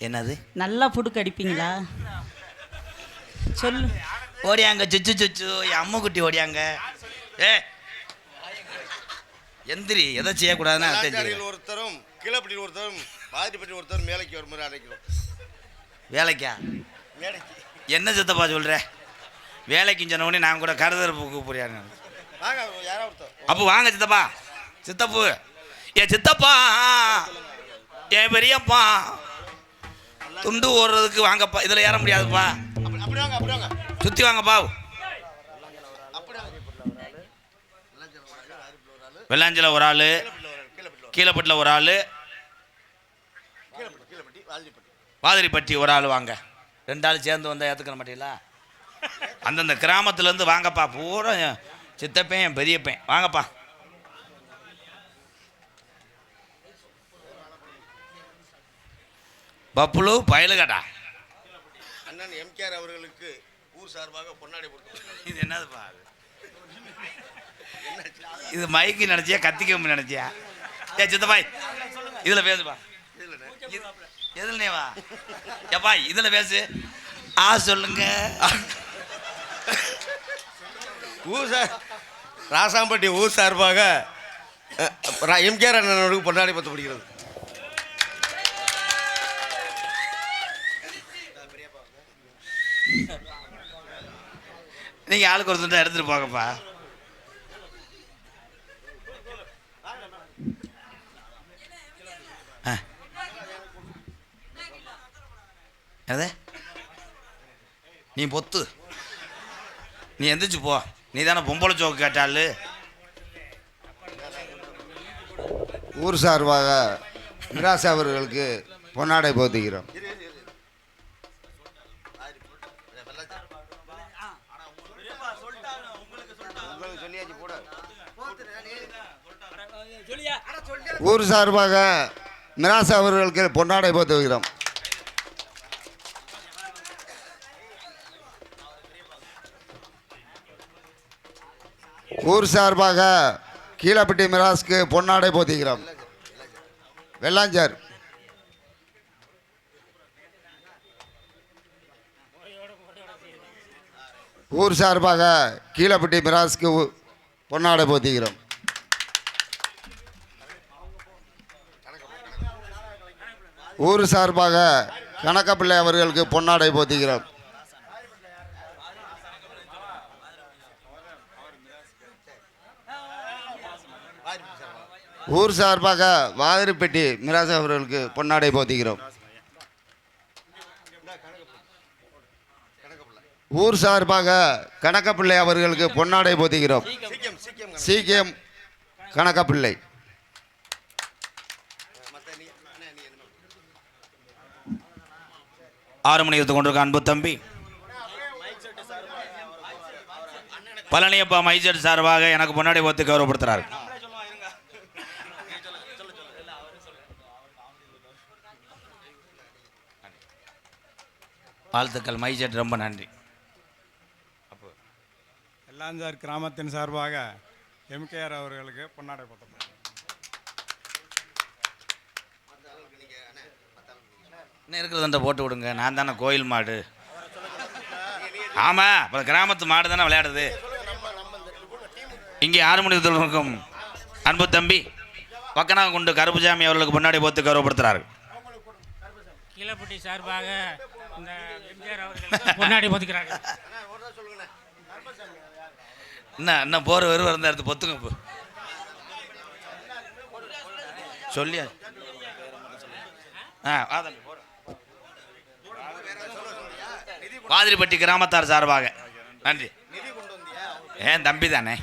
என்னது நல்லா புடுக்கு அடிப்பீங்களா சொல்லு. ஓடியாங்க சுச்சு சுச்சு என் அம்மா குட்டி ஓடியாங்க. ஏ எந்திரி, எதை செய்யக்கூடாதுன்னா ஒருத்தரும் கீழப்பட்டியில் ஒருத்தரும் பாதிப்பட்டி ஒருத்தரும் மேலைக்கு ஒரு முறை அடைக்கிறோம். வேலைக்கா? மேடைக்கு என்ன சித்தப்பா சொல்கிற? வேலைக்கு சொன்ன உடனே நான் கூட கருதரப்பு புரியாங்க. வாங்க யாரோ ஒருத்தர். அப்போ வாங்க சித்தப்பா. சித்தப்பு என் சித்தப்பா, என் பெரியப்பா துண்டு ஓடுறதுக்கு வாங்கப்பா. இதில் ஏற முடியாதுப்பா. அப்படி வாங்க, அப்படி வாங்க, சுற்றி வாங்கப்பா. அப்படி வாங்க. வெள்ளாஞ்சில் ஒரு ஆள், கீழப்பட்டில் ஒரு ஆள், கீழப்பட்டி வாதிரிப்பட்டி. வாதிரிப்பட்டி ஒரு ஆள். வாங்க, 2 ஆள் சேர்ந்து வந்தால் ஏற்றுக்கிற மாட்டீங்களா? அந்தந்த கிராமத்துலேருந்து வாங்கப்பா, பூரா சித்தப்பேன் பெரியப்பேன், வாங்கப்பா. பப்புளு பயலுகடா. அண்ணன் எம்கேஆர் அவர்களுக்கு ஊர் சார்பாக பொன்னாடை கொடுத்து. இது என்னதுப்பா? இது மைக்கு நினைச்சியா கத்திக்கம்பு நினைச்சியா? ஏ சித்தப்பாய் இதுல பேசுப்பா. எதுலனே வா எப்பா இதுல பேசு. சொல்லுங்க. ஊர் சார் ராசாம்பட்டி ஊர் சார்பாக எம்கேஆர் அண்ணனுக்கு பொன்னாடை பத்தப்படுகிறது. நீங்க ஆளுக்கு ஒரு துண்டை எடுத்துட்டு போங்கப்பா. எது நீ பொத்து, நீ எந்திரிச்சு போ. நீ தானே பொம்பளை சோக்கு கேட்டாள். ஊர் சார்பாக மிராஸ் அவர்களுக்கு பொன்னாடை போத்துகிறோம். ஊர் சார்பாக மிராஸ் அவர்களுக்கு பொன்னாடை போத்துகிறோம். ஊர் சார்பாக கீழப்பட்டி மிராஸ்க்கு பொன்னாடை போத்துகிறோம். வெள்ளாஞ்சார். ஊர் சார்பாக கீழப்பட்டி மிராஸ்க்கு பொன்னாடை போத்துகிறோம். ஊர் சார்பாக கணக்கப்பிள்ளை அவர்களுக்கு பொன்னாடை போத்துகிறோம். ஊர் சார்பாக வாதிரிப்பட்டி மிராஸ் அவர்களுக்கு பொன்னாடை போத்துகிறோம். ஊர் சார்பாக கணக்கப்பிள்ளை அவர்களுக்கு பொன்னாடை போத்துகிறோம். சீக்கியம் கணக்கப்பிள்ளை. ஆறு மணி எடுத்து கொண்டிருக்க அன்பு தம்பி பழனியப்பா மைசெட் சார்பாக எனக்கு பொன்னாடை போத்து கௌரவப்படுத்துறாரு. வாழ்த்துக்கள் மைசெட், ரொம்ப நன்றி. வெள்ளாஞ்சார் கிராமத்தின் சார்பாக எம்கேஆர் அவர்களுக்கு பொன்னாடை போட்டோம். இன்னும் இருக்கிறத போட்டு விடுங்க. நான் தானே கோயில் மாடு. ஆமாம், அப்புறம் கிராமத்து மாடு தானே விளையாடுது. இங்கே 6 மணி இருக்கும் அன்பு தம்பி பக்கனாகுண்டு கருப்புசாமி அவர்களுக்கு பொன்னாடை போத்து கௌரவப்படுத்துறாரு. கீழப்பட்டி சார்பாக இந்த எம்ஜிஆர் அவர்களுக்கு பொன்னாடை போத்துக்கிறாங்க. இன்னும் போகிற வெறும் இருந்த இடத்து பொத்துங்க. இப்போ சொல்லியா வாதிரிப்பட்டி கிராமத்தார் சார்பாக நன்றி. ஏன் தம்பி தானே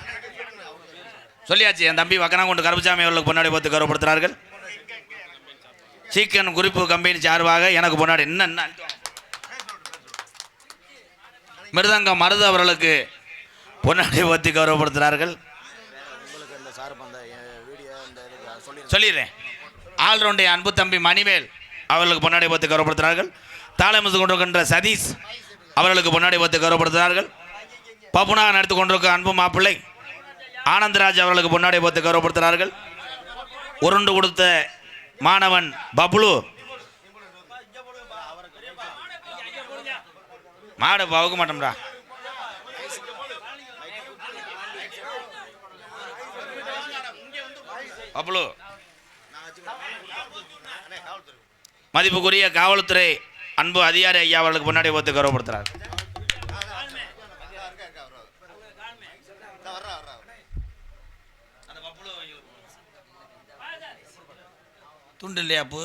சொல்லியாச்சு. என் தம்பி வக்கனாங்குண்டு கருப்புசாமி அவர்களுக்கு பொன்னாடை போத்து கௌரவப்படுத்துகிறார்கள். சீக்கன் குறிப்பு கம்பெனி சார்பாக எனக்கு பொன்னாடை. என்ன மிருதங்கம் மருது அவர்களுக்கு பொன்னாடை போத்தி கௌரவப்படுத்துகிறார்கள். சொல்லிடுறேன். ஆல்ரவுண்டை அன்பு தம்பி மணிவேல் அவர்களுக்கு பொன்னாடை போத்தி கௌரவப்படுத்துகிறார்கள். தாளமிசு கொண்டிருக்கின்ற சதீஷ் அவர்களுக்கு பொன்னாடை போத்தி கௌரவப்படுத்துகிறார்கள். பப்புனாக நடத்தி கொண்டிருக்க அன்பு மாப்பிள்ளை ஆனந்தராஜ் அவர்களுக்கு பொன்னாடை போத்தி கௌரவப்படுத்துகிறார்கள். உருண்டு கொடுத்த மாணவன் பப்ளு மாடு பவுக்க மாட்டோம்டா. பப்ளு மதிப்புக்குரிய காவல்துறை அன்பு அதிகாரி ஐயா அவர்களுக்கு பொன்னாடை போத்து கௌரவப்படுத்துறார். துண்டு இல்லையா அப்பு?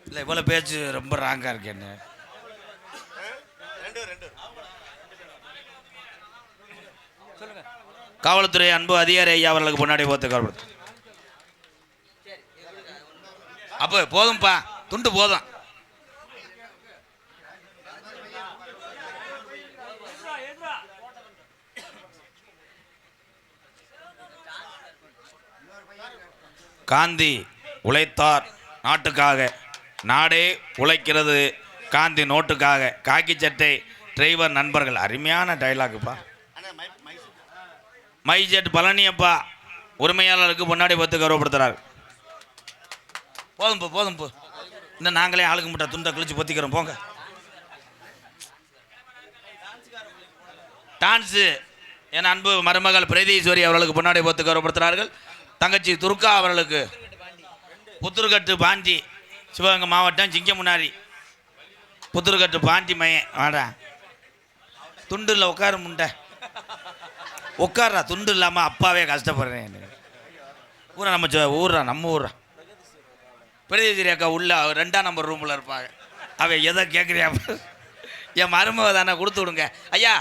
இல்லை, இவ்வளோ பேச்சு ரொம்ப ராங்காக இருக்கேன்னு. காவல்துறை அன்பு அதிகாரி ஐயா அவர்களுக்கு பொன்னாடை போத்து கௌரவப்படுத்து. அப்போ போதும்ப்பா, துண்டு போதும். காந்தி உழைத்தார் நாட்டுக்காக, நாடே உழைக்கிறது காந்தி நோட்டுக்காக. காக்கி சட்டை டிரைவர் நண்பர்கள். அருமையான டைலாக்குப்பா. மைஜெட் பழனியப்பா உரிமையாளருக்கு முன்னாடி பார்த்து கௌரவப்படுத்துறார். போதும் போதும் போ. இன்னும் நாங்களே ஆளுக்கு முட்டை துண்டை கிழிச்சு பொத்திக்கிறோம் போங்க. டான்ஸு என் அன்பு மருமகள் பிரதீஸ்வரி அவர்களுக்கு முன்னாடி பார்த்து கௌரவப்படுத்துகிறார்கள். தங்கச்சி துர்கா அவர்களுக்கு புத்துருக்கட்டு பாண்டி, சிவகங்கை மாவட்டம் சிங்கமுன்னாரி புத்துருக்கட்டு பாண்டி மையன். வாடா துண்டு இல்லை உட்கார முண்டை உட்கார்றா. துண்டு இல்லாமல் அப்பாவே கஷ்டப்படுறேன். ஊரா நம்ம ஊரா பிரதேசரி அக்கா உள்ள 2ஆம் நம்பர் ரூமில் இருப்பாங்க. அவன் எதை கேட்குறியா? என் மருமக தானே, கொடுத்து விடுங்க. ஐயா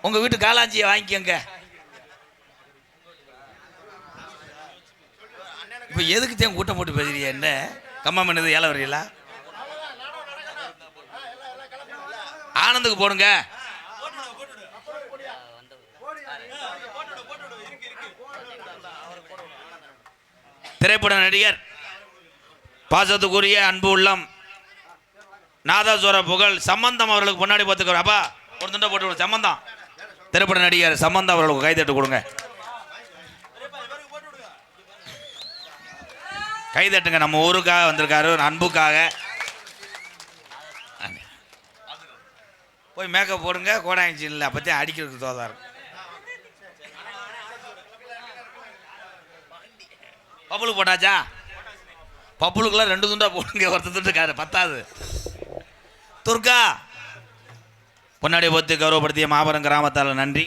உங்கள் வீட்டு காலாஞ்சியை வாங்கிக்கோங்க. இப்போ எதுக்கு தேன் கூட்டம் போட்டு பேசுறியா? என்ன கம்மா பண்ணது ஏழை வரையில ஆனந்துக்கு போடுங்க. திரைப்பட நடிகர் பாசத்துக்குரிய அன்பு உள்ளம் நாதஸ்வர புகழ் சம்பந்தம் அவர்களுக்கு முன்னாடி பார்த்துக்கிறோம். அப்பா ஒரு துண்டை போட்டு சம்பந்தம். திரைப்பட நடிகர் சம்பந்தம் அவர்களுக்கு கைதட்டு கொடுங்க. கைதட்டுங்க. நம்ம ஊருக்காக வந்திருக்காரு, அன்புக்காக. போய் மேக்கப் போடுங்க. கோடாங்கச்சி இல்லை பற்றி அடிக்கிறதுக்கு தோதாரு. பப்புளுக்கு போட்டாச்சா? பப்புளுக்குலாம் 2 துண்டா போடுங்க. ஒருத்தர் துண்டுக்காரு பத்தாது. துர்கா பொன்னாடி ஒருத்தி கௌரவப்படுத்திய மாபெரும் கிராமத்தால் நன்றி.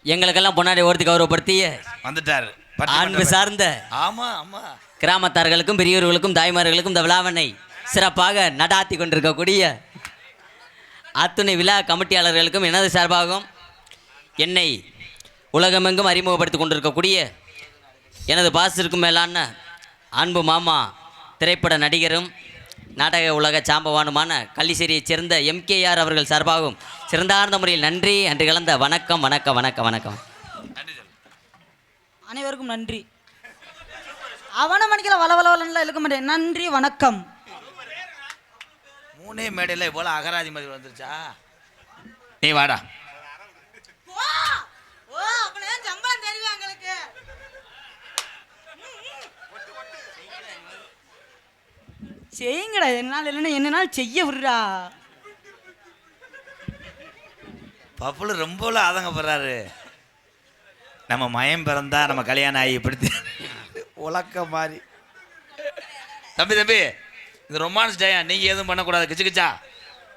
எங்களுக்கெல்லாம் பொன்னாடி ஒருத்தி கௌரவப்படுத்திய வந்துட்டாரு அன்பு சார்ந்த ஆமா ஆமா கிராமத்தார்களுக்கும் பெரியவர்களுக்கும் தாய்மார்களுக்கும் இந்த விழாவினை சிறப்பாக நடாத்தி கொண்டிருக்கக்கூடிய அத்துணை விழா கமிட்டியாளர்களுக்கும் எனது சார்பாகவும் என்னை உலகமெங்கும் அறிமுகப்படுத்தி கொண்டிருக்கக்கூடிய எனது பாசத்திற்கும் மேலான அன்பு மாமா திரைப்பட நடிகரும் நாடக உலக சாம்பவானுமான கள்ளிசேரியைச் சேர்ந்த எம்கேஆர் அவர்கள் சார்பாகவும் சிறந்தார்ந்த முறையில் நன்றி அன்று கலந்த வணக்கம் வணக்கம் வணக்கம் வணக்கம். அனைவருக்கும் நன்றி. அவன மணிக்கல வளவளவலாம் இழுக்க மாட்டேன். நன்றி வணக்கம். 3 மேடையில் இவ்வளோ அகராதி மாதிரி வந்துருச்சா? நீ வாடா. சம்பளம் தெரியும் எங்களுக்கு. செய்யுங்கடா. என்னால் இல்லைன்னா என்னனால் செய்ய விடுறா. பப்புளு ரொம்ப ஆதங்கப்படுறாரு. நம்ம மயம் பிறந்தா நம்ம கல்யாணம் ஆகி இப்படி உலக்க மாதிரி. தம்பி இது ரொமான்ஸ் டயம். நீங்கள் எதுவும் பண்ணக்கூடாது. கிச்சுக்கிச்சா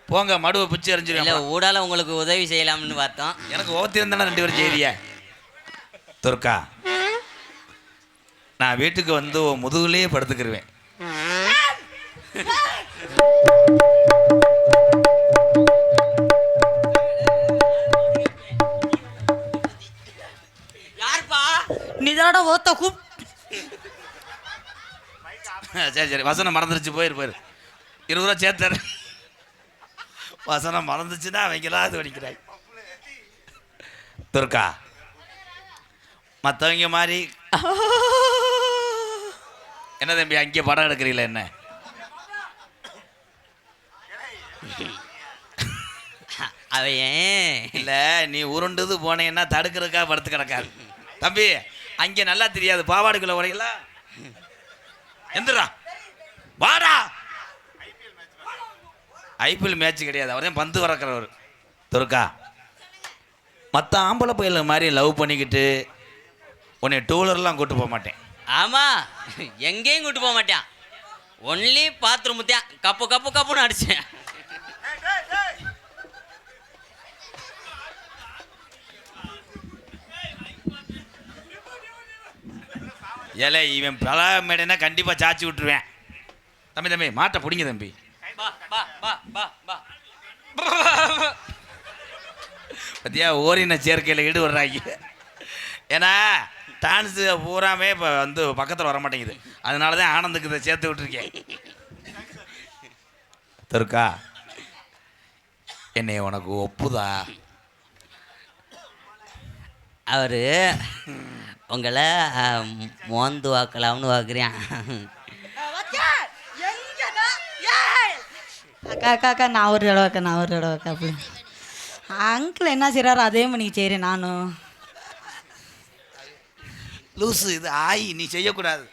போங்க. மடுவை பிச்சு எறிஞ்சிருக்கேன். இல்லை ஊடால உங்களுக்கு உதவி செய்யலாம்னு பார்த்தோம். எனக்கு ஓத்திருந்தானே 2 பேரும் செய்திய. துர்கா நான் வீட்டுக்கு வந்து முதுகுலேயே படுத்துக்கிருவேன். யாருப்பா நீதாட ஓத்த கூப். சரி வசனம் மறந்துருச்சு. போயிரு 20 ரூபா சேர்த்தாரு. வசனம் மறந்துச்சுன்னா அவங்களாவது வடிக்கிறாய். துர்கா மற்றவங்க மாதிரி என்ன தம்பி அங்கே படம் எடுக்கிறீங்களா? என்ன அவையன் இல்லை நீ உருண்டுது போனேன்னா தடுக்கிறதுக்கா படுத்து கிடக்காது. தம்பி அங்கே நல்லா தெரியாது. பாவாடுக்குள்ள உரைகளா எந்திரா வாடா. ஐபிஎல் மேட்ச் கிடையாது. அவரே பந்து வறக்கிறவர். துர்கா மற்ற ஆம்பளை பையல மாதிரி லவ் பண்ணிக்கிட்டு உன்னை டூலர்லாம் கூட்டு போக மாட்டேன். ஆமாம் எங்கேயும் கூட்டு போக மாட்டேன். ஒன்லி பாத்ரூம் தான் கப்புன்னு அடிச்சேன். ஏலே இவன் பல மேடைனா கண்டிப்பாக சாச்சி விட்டுருவேன். தம்பி மாட்டை பிடிங்க தம்பி. பத்தியா ஓரின சேர்க்கையில் ஈடுபடுறாங்க. ஏன்னா டான்ஸு பூராமே இப்போ வந்து பக்கத்தில் வர மாட்டேங்குது. அதனால தான் ஆனந்துக்கு இதை சேர்த்து விட்டுருக்கேன். துர்கா, என்னை உனக்கு ஒப்புதா? அவர் உங்களை மோந்து வாக்கலாம்னு பார்க்குறேன். அக்கா அக்கா அக்கா நான் ஒரு தடவை அக்கா அப்படி அங்கிள் என்ன செய்கிறாரோ அதே மாதிரி செய்கிறேன் நானும். லூசு, இது ஆயி நீ செய்யக்கூடாது.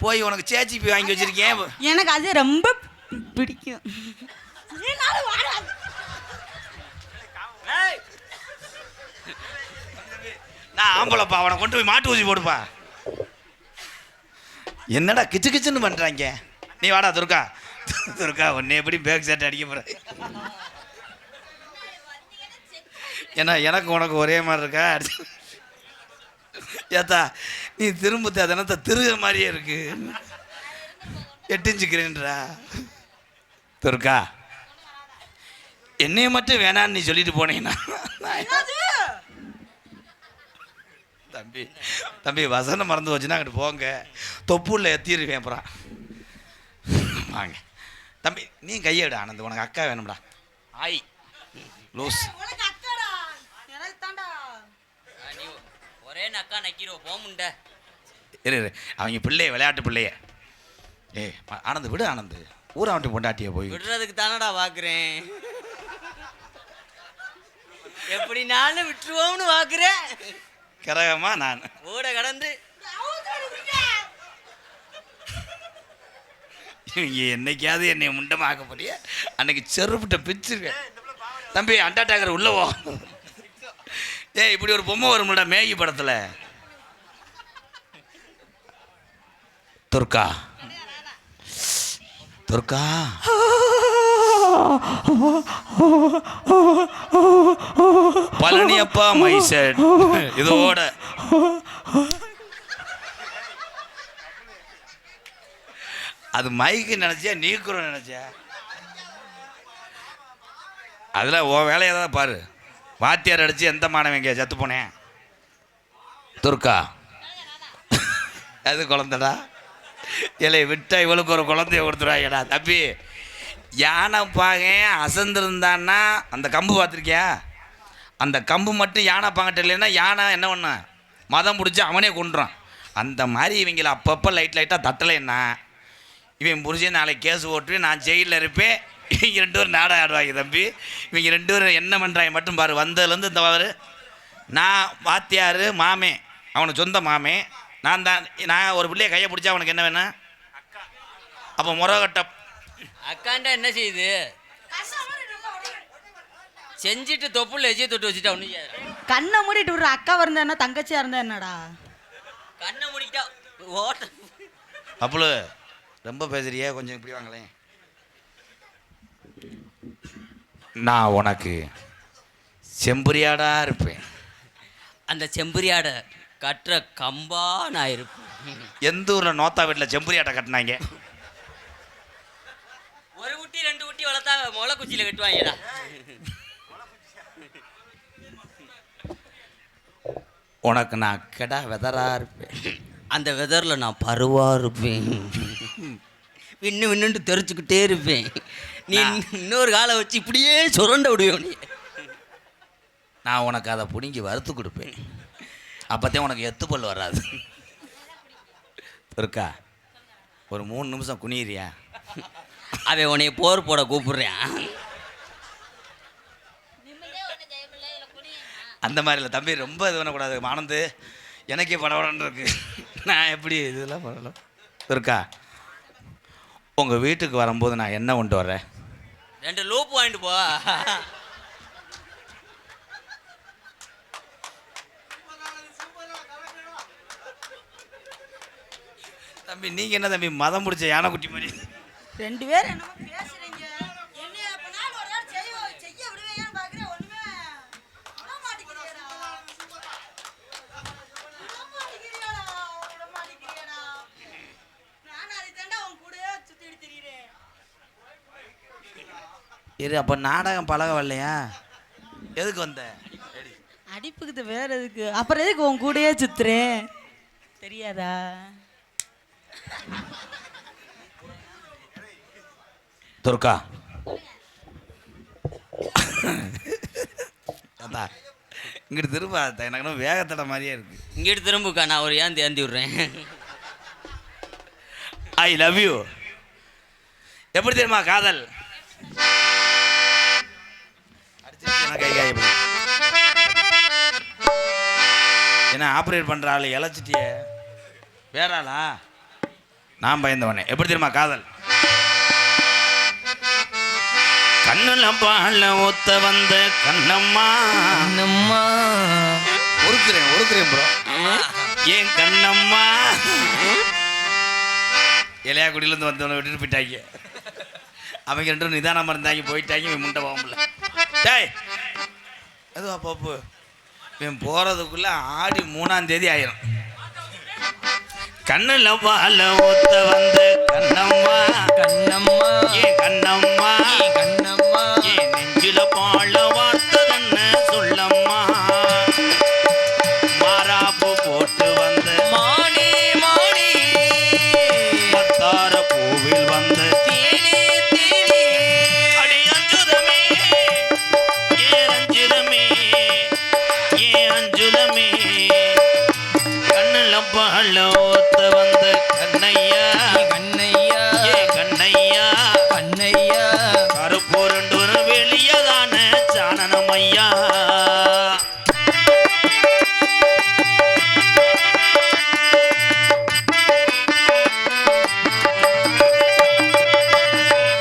போய் உனக்கு சேச்சிப்பி வாங்கி வச்சிருக்கேன். எனக்கு அது ரொம்ப பிடிக்கும். நான் ஆம்பளப்பா, அவனை கொண்டு போய் மாட்டு ஊசி போடுப்பா. என்னடா கிச்சு கிச்சுன்னு பண்ணுறாங்க. நீ வாடா துர்கா. துர்கா, உன்னை எப்படி பேக் செட் அடிக்க போகிற? ஏன்னா எனக்கு உனக்கு ஒரே மாதிரி இருக்கா? ஏத்தா நீ திரும்ப தினத்தை திருகிற மாதிரியே இருக்கு. 8 இன்ச்சு கிரேண்டரா? துர்கா, என்னைய மட்டும் வேணான்னு நீ சொல்லிட்டு போனீங்கன்னா தம்பி தம்பி வசனம் மறந்து வச்சுன்னா அங்கிட்டு போங்க, தொப்புள்ள எத்திடுவேன் அப்புறம். வாங்க தம்பி, நீ கையை விட ஆனந்த், உனக்கு அக்கா வேணும்டா. ஆய் லூஸ். ஒரே நக்கா நக்கிறோம் போமுண்ட. இரு அவங்க பிள்ளைய, விளையாட்டு பிள்ளைய. ஆனந்த் விடு ஆனந்த், ஊராவட்டி பொண்டாட்டிய போய் விடுறதுக்கு தானடா பார்க்குறேன். எப்படினாலும் விட்டுருவோம்னு பார்க்குறேன். கரகமா நான் ஓட கடந்து என்னைக்காவது என்னை முண்டமாக்க போறிய அன்னைக்கு செருப்புட்ட பிச்சுருவேன். தம்பி அண்டாட்டாக்கர் உள்ளவோ. இப்படி ஒரு பொம்மை வரும்டா மேகி படத்தில். துர்கா துர்கா பழனியப்பா மைசட் இதோட அது மைக்கு நினைச்சியா நீக்குறோம் நினைச்சியா? அதில் ஓ வேலையை தான் பாரு. வாத்தியார் அடிச்சு எந்த மாணவங்க செத்து போனேன்? துர்கா அது குழந்தடா. இல்லை விட்டா இவளுக்கு ஒரு குழந்தைய கொடுத்துருவாங்கடா. தம்பி, யானை பாக அசந்திருந்தான்னா அந்த கம்பு பார்த்துருக்கியா? அந்த கம்பு மட்டும் யானை பாங்கிட்ட இல்லைன்னா யானை என்ன பண்ண மதம் பிடிச்சி அவனே கொண்டுறான். அந்த மாதிரி இவங்கள அப்பப்போ லைட்டாக தட்டலைன்னா இவன் புரிஞ்சு நாளைக்கு கேஸ் ஓட்டு நான் ஜெயிலில் இருப்பேன். இவங்க 2 பேரும் நாடகம் ஆடுவாங்க. தம்பி, இவங்க 2 பேரும் என்ன பண்ணுறாங்க மட்டும் பாரு. வந்ததுலேருந்து இந்த பாரு, நான் வாத்தியார் மாமே, அவனுக்கு சொந்த மாமே நான் ஒரு பிள்ளைய கையை பிடிச்சா அவனுக்கு என்ன வேணும்? அப்போ முறகட்ட அக்காண்டா என்ன செய்யுது? செஞ்சுட்டு தொப்புள்ள எஜியை தொட்டு வச்சுட்டா ஒன்றும் கண்ணை மூடிட்டு விடுற. அக்கா இருந்தா என்ன, தங்கச்சியா இருந்தா என்னடா? கண்ணை மூடிக்கிட்டா ஓட்ட. அப்பளு ரொம்ப பேசுறியே, கொஞ்சம் இப்படி வாங்களேன். நான் உனக்கு செம்புரியாடா இருப்பேன். அந்த செம்புரியாட கட்டுற கம்பா நான் இருப்பேன். எந்த ஊரில் நோத்தா வீட்டில் செம்புரியாட்டை கட்டினாங்க? ஒரு குட்டி 2 குட்டி வளர்த்தா முளை குச்சியில் கட்டுவாங்கடா. உனக்கு நான் கெடா வெதரா இருப்பேன். அந்த வெதரில் நான் பருவா இருப்பேன். விண்ணுன்ட்டு தெரிச்சுக்கிட்டே இருப்பேன். நீ இன்னொரு காலை வச்சு இப்படியே சுரண்ட விடுவேன். நீ நான் உனக்கு அதை பிடுங்கி வறுத்து கொடுப்பேன். அப்போத்தான் உனக்கு எத்துப்பல் வராது. இருக்கா ஒரு 3 நிமிஷம் குனியிறியா? அவன் உன்னைய போர் போட கூப்பிடுறேன். அந்த மாதிரி இல்லை தம்பி, ரொம்ப இது பண்ணக்கூடாது. ஆனந்து எனக்கே படபடன்னு இருக்கு. நான் எப்படி இதெல்லாம் பண்ணலாம்? இருக்கா உங்கள் வீட்டுக்கு வரும்போது நான் என்ன கொண்டு வரேன்? 2 லூப் வாங்கிட்டு போ. தம்பி நீங்கள் என்ன தம்பி மதம் பிடிச்ச யானைக்குட்டி மாதிரி 2 பேரும் என்னமோ பேசுறீங்க. என்னைய அப்பனால ஒரு நாள் செய்ய விடுவீங்கன்னு பார்க்குறேன். ஒண்ணுமே விட மாட்டேங்கிறீடா. நான் அதை தாண்டா உன் கூடயே சுத்திட்டு திரியிறேன். இரு, அப்போ நாடகம் பழக வரலையா? எதுக்கு வந்த? அடிப்புக்குது வேற எதுக்கு? அப்புறம் எதுக்கு உன் கூடயே சுத்துறேன்? தெரியாதா? துர்கா அதான் இங்கிட்டு திரும்ப எனக்கு இன்னும் வேகத்தட மாதிரியே இருக்கு. இங்கிட்டு திரும்புக்கா, நான் ஒரு ஏந்தி விட்றேன். I love you. எப்படி தெரியுமா காதல்? என்ன ஆப்ரேட் பண்ற ஆள் இழைச்சிட்டியே, வேற ஆளா? நான் பயந்தவனே. எப்படி தெரியுமா காதல்? கண்ணுல பால ஒத்த வந்த கண்ணம்மா ஒருக்குறேன் ப்ரோ. ஏன் கண்ணம்மா இளையா குடியிலேருந்து வந்தவனை விட்டுட்டு போயிட்டாங்க. அவங்க ரெண்டும் நிதானமாக இருந்தாங்க, போயிட்டாங்க. முண்டை போகல. டேய் அதுவா பாப்பு, இவன் போகிறதுக்குள்ளே ஆடி 3ஆம் தேதி ஆயிரும். கண்ணுல பால ஒத்த வந்த கண்ணம்மா ஏன் கண்ணம்மா ஏன் நெஞ்சில பால வார்த்ததன்ன சொல்லம்மா. மாறாப்பு போட்டு வந்த மாணி மத்தார பூவில் வந்த அடி அஞ்சுதமே ஏ அஞ்சுதமே கண்ணுல பால ஒத்த வந்த கண்ணையா ஏ கண்ணையா கருப்பூரண்டு வெளியதான சாணனமையா.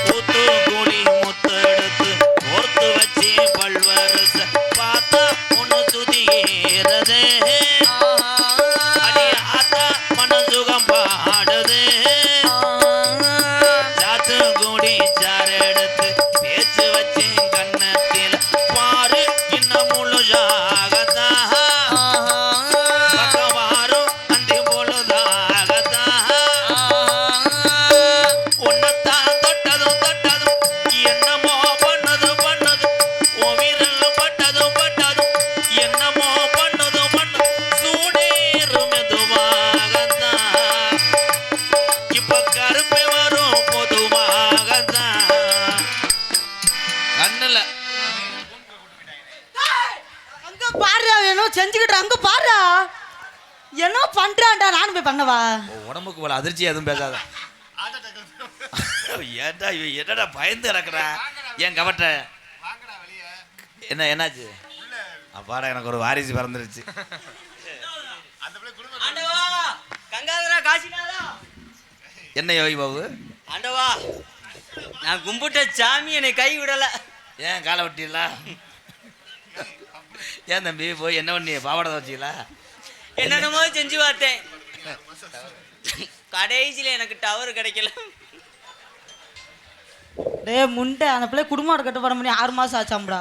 தூத்துக்குடி முத்தெடுத்து ஓர்த்து வச்சு பல்வரச பார்த்தா ஒன்று சுதியேறது. அடி ஆத்தா மனசுகம் பாடுது. சாத்துக்குடி சாறு எடுத்து பேச்சு வச்சு கண்ணத்தில் பாரு இன்னும் முழுசாகத்தா பக்கவாரும் அந்தி பொழுதாகத்தா. உன்னத்தான் தொட்டதும் என்னமோ பண்ணது உன் வீரல் பட்டதும் என்னமோ பண்ணது சூடேறும் மெதுவாகத்தான். இப்ப கருப்பை வரும் பொதுவாகத்தான். கண்ணுல அங்க பாருடா, என்ன செஞ்சுக்கிட்டு அங்க பாருடா, என்ன பண்றான்டா? நானும் போய் பண்ணவா? உடம்புக்கு போல அதிர்ச்சி எதுவும் பேசாத. ஏன்டா இவன் என்னடா பயந்து கிடக்குறா? ஏன் கவட்ட என்னாச்சு? அப்பாடா எனக்கு ஒரு வாரிசு பிறந்துருச்சு. ஆண்டவா, கங்காதரா, காசிநாதா. என்ன யோகி பாபு? ஆண்டவா, நான் கும்பிட்ட சாமி என்னை கை விடல. ஏன் காலை வெட்டிங்களா? ஏன் தம்பி போய் என்ன பண்ணி பாவாடை வச்சிங்களா? என்னென்னமோ செஞ்சு பார்த்தேன், கடைசியில் எனக்கு டவர் கிடைக்கல. டேய் முண்டை, அந்த பிள்ளை குடும்பம் கட்டு போட முடியும் 6 மாசம் ஆச்சாம்டா.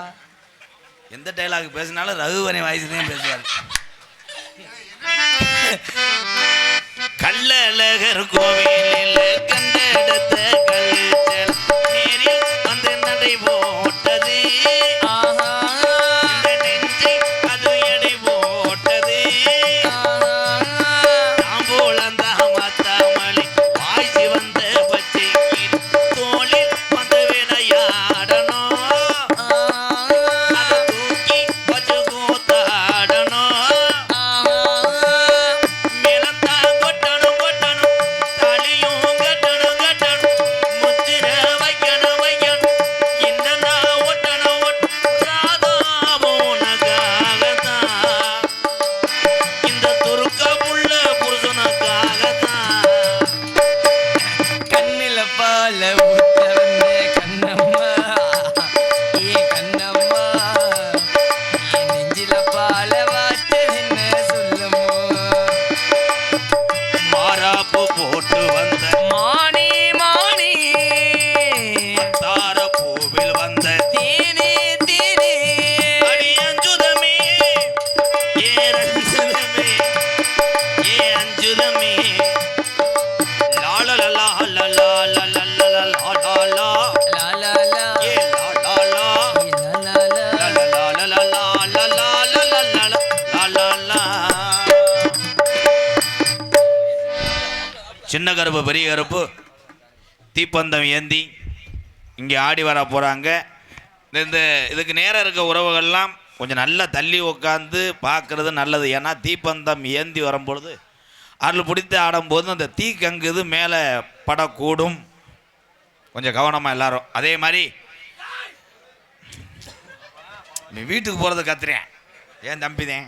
எந்த டைலாக் பேசினாலும் ரகுவனை வாய்ஸ்லயும் பேசுவார். கள்ளழகர் கோவிலில் கண்டெடுத்த கல்ச்சல் நேரில் வந்து நடை போட்டது. இந்த நெஞ்சை அது எடை போட்டது. தாம்பூலந்தாமத்தாமலி வாய்ச்சி வந்த பச்சை தோளில் வந்து விளையாடணும். அதை தூக்கி வச்சு கூத்தாடணும். மேலத்தான் கொட்டணும் தாலியும் கட்டணும் முத்திர வைக்கணும் இந்த நான் ஒட்டணும் ராதாமோனக்காகத்தான். இந்த துருக்க புள்ள புருஷனுக்காகத்தான். கண்ணில பால ஊத்த வந்த கண்ணம்மா ஏ கண்ணம்மா என் நெஞ்சில பால வாட்டு என்ன சொல்லுமோ. மாறாப்பு போட்டு வந்த மாணி தார பூவில் வந்த தேனே அடி அஞ்சுதமே ஏ ரஞ்சுதமே ஏ அஞ்சுதமே லாலலலா லலலலலலலலலலா லா லா லா ஏ லாலலா லா லா லா லலலலலலலலலலலலா சின்ன கருப்பு பெரிய கருப்பு தீப்பந்தம் ஏந்தி இங்கே ஆடி வர போகிறாங்க. இந்த இதுக்கு நேரம் இருக்க உறவுகள்லாம் கொஞ்சம் நல்லா தள்ளி உட்காந்து பார்க்குறது நல்லது. ஏன்னா தீப்பந்தம் ஏந்தி வரும்பொழுது அருள் பிடித்து ஆடும்போது அந்த தீ கங்குது மேலே படக்கூடும். கொஞ்சம் கவனமாக எல்லாரும். அதே மாதிரி நீ வீட்டுக்கு போகிறது கத்துறேன் ஏன் தம்பிதேன்